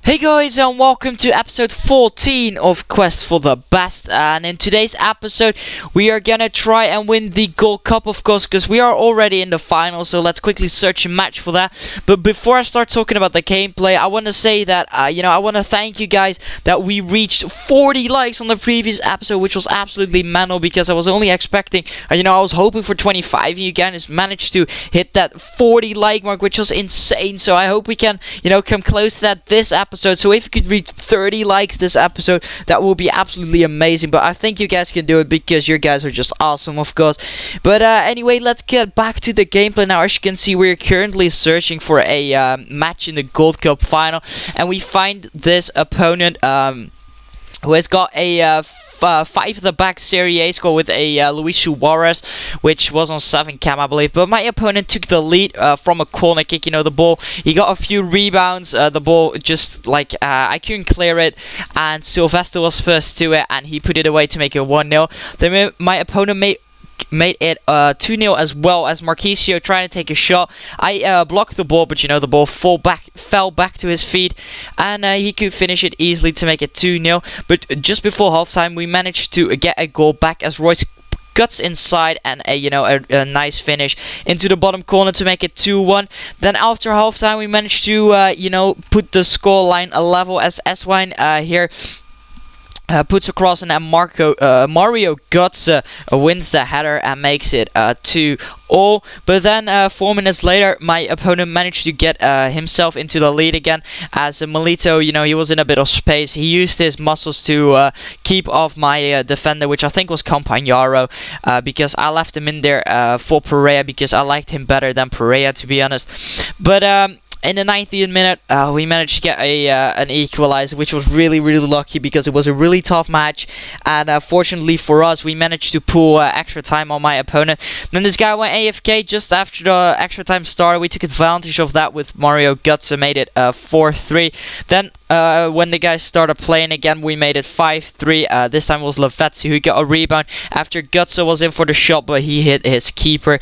Hey guys, and welcome to episode 14 of Quest for the Best. And in today's episode we are gonna try and win the Gold Cup, of course, because we are already in the final. So let's quickly search a match for that. But before I start talking about the gameplay, I want to say that I want to thank you guys that we reached 40 likes on the previous episode, which was absolutely mental, because I was only expecting I was hoping for 25. You guys managed to hit that 40 like mark, which was insane. So I hope we can come close to that this episode. So if you could reach 30 likes this episode, that will be absolutely amazing. But I think you guys can do it because you guys are just awesome, of course. But anyway, let's get back to the gameplay now. As you can see, we're currently searching for a match in the Gold Cup final, and we find this opponent who has got a 5 at the back Serie A score with a Luis Suarez, which was on 7 cam, I believe. But my opponent took the lead from a corner kick. The ball, he got a few rebounds. The ball just I couldn't clear it, and Sylvester was first to it, and he put it away to make it 1-0. Then my opponent made it 2-0 as well, as Marquisio trying to take a shot. I blocked the ball, but the ball fell back to his feet, and he could finish it easily to make it 2-0. But just before halftime, we managed to get a goal back as Royce cuts inside, and a nice finish into the bottom corner to make it 2-1. Then after halftime, we managed to put the score line a level, as Eswine here puts across, and Mario Götze wins the header and makes it 2-all. But then 4 minutes later, my opponent managed to get himself into the lead again, as Melito, he was in a bit of space. He used his muscles to keep off my defender, which I think was Campagnaro, because I left him in there for Pereira, because I liked him better than Pereira, to be honest. But in the 90th minute, we managed to get an equalizer, which was really lucky, because it was a really tough match. And fortunately for us, we managed to pull extra time on my opponent. Then this guy went AFK just after the extra time started. We took advantage of that with Mario Götze, made it 4-3. Then when the guys started playing again, we made it 5-3. This time it was Lavezzi who got a rebound after Götze was in for the shot, but he hit his keeper.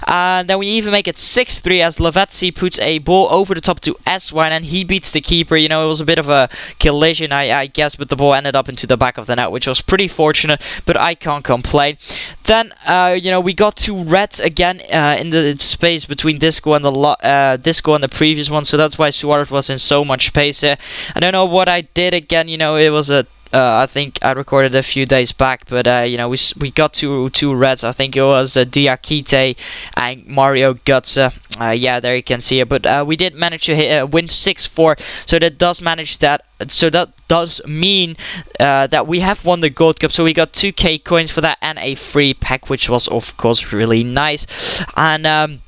And then we even make it 6-3, as Lavezzi puts a ball over the top to Eswine, and he beats the keeper. It was a bit of a collision, I guess, but the ball ended up into the back of the net, which was pretty fortunate, but I can't complain. Then we got 2 reds again in the space between Disco and the previous one, so that's why Suarez was in so much space here. I don't know what I did again. It was a I think I recorded a few days back, but we got two reds. I think it was Diakite and Mario Götze. Yeah, there you can see it. But we did manage to win 6-4, so that does manage that. So that does mean that we have won the Gold Cup. So we got 2k coins for that and a free pack, which was of course really nice. And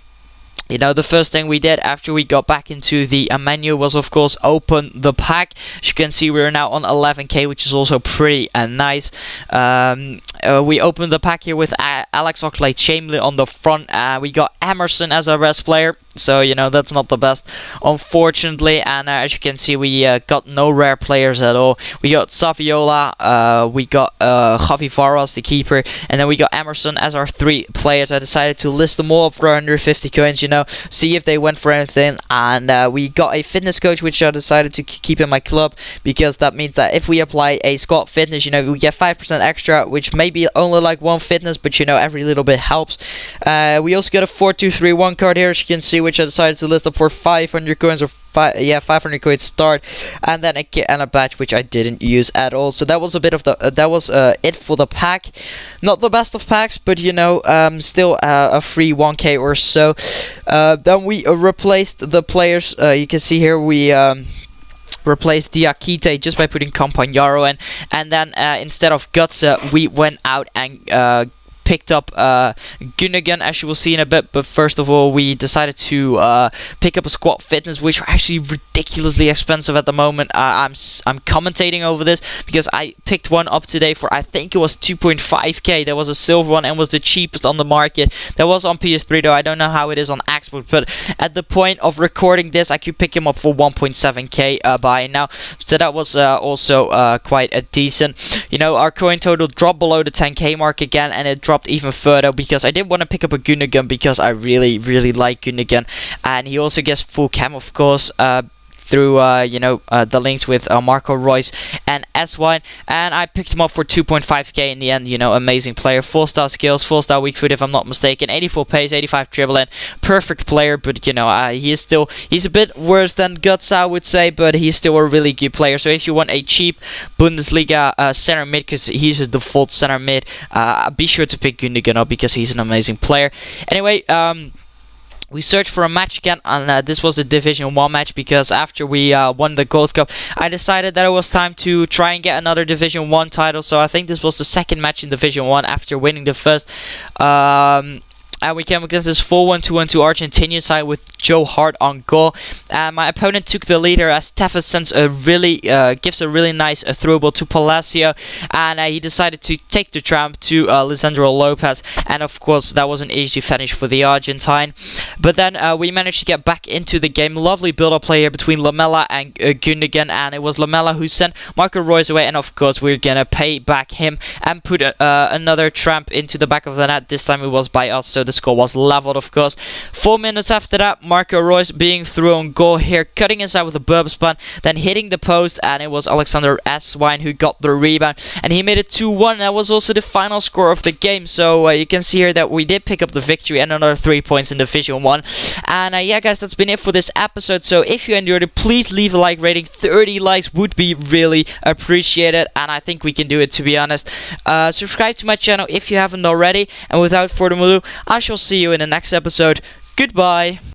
the first thing we did after we got back into the menu was, of course, open the pack. As you can see, we're now on 11k, which is also pretty nice. We opened the pack here with Alex Oxlade-Chamberlain on the front. We got Emerson as our best player. So, that's not the best, unfortunately. And as you can see, we got no rare players at all. We got Saviola, we got Javi Faras, the keeper, and then we got Emerson as our 3 players. I decided to list them all up for 150 coins, see if they went for anything. And we got a fitness coach, which I decided to keep in my club, because that means that if we apply a squad fitness, we get 5% extra, which may be only like 1 fitness, but every little bit helps. We also got a 4-2-3-1 card here, as you can see, which I decided to list up for 500 coins, or 500 coins start, and then a badge, which I didn't use at all. So that was a bit of it for the pack. Not the best of packs, but still a free 1k or so. Then we replaced the players. You can see here we replaced Diakite just by putting Campagnaro in, and then instead of Götze, we went out and picked up Gundogan, as you will see in a bit. But first of all, we decided to pick up a squad fitness, which are actually ridiculously expensive at the moment. I'm commentating over this because I picked one up today for, I think it was 2.5k. There was a silver one and was the cheapest on the market. That was on PS3 though. I don't know how it is on Xbox, but at the point of recording this, I could pick him up for 1.7k by now. So that was also quite a decent. Our coin total dropped below the 10k mark again, and it dropped even further because I did want to pick up a Gundogan because I really like Gundogan, and he also gets full cam, of course. through the links with Marco Reus and S1, and I picked him up for 2.5k in the end. Amazing player, 4-star skills, 4-star weak foot if I'm not mistaken, 84 pace, 85 dribbling, perfect player. But he's a bit worse than Guts, I would say, but he's still a really good player. So if you want a cheap Bundesliga center mid, because he's a default center mid, be sure to pick Gundogan up because he's an amazing player. Anyway, we searched for a match again, and this was a Division 1 match, because after we won the Gold Cup, I decided that it was time to try and get another Division 1 title. So I think this was the second match in Division 1 after winning the first. And we came against this 4-1-2-1-2 Argentinian side with Joe Hart on goal. And my opponent took the leader as Tefes sends gives a really nice throw ball to Palacio, and he decided to take the tramp to Lisandro Lopez. And of course, that was an easy finish for the Argentine. But then we managed to get back into the game. Lovely build-up play here between Lamela and Gundogan, and it was Lamela who sent Marco Reus away. And of course, we're gonna pay back him and put another tramp into the back of the net. This time it was by us, so the score was leveled, of course. 4 minutes after that, Marco Reus being through on goal here, cutting inside with a burb spun, then hitting the post, and it was Alexander Swine who got the rebound, and he made it 2-1. That was also the final score of the game. So you can see here that we did pick up the victory and another 3 points in Division 1. And yeah, guys, that's been it for this episode. So if you enjoyed it, please leave a like rating. 30 likes would be really appreciated, and I think we can do it, to be honest. Subscribe to my channel if you haven't already, and without further ado, I shall see you in the next episode. Goodbye.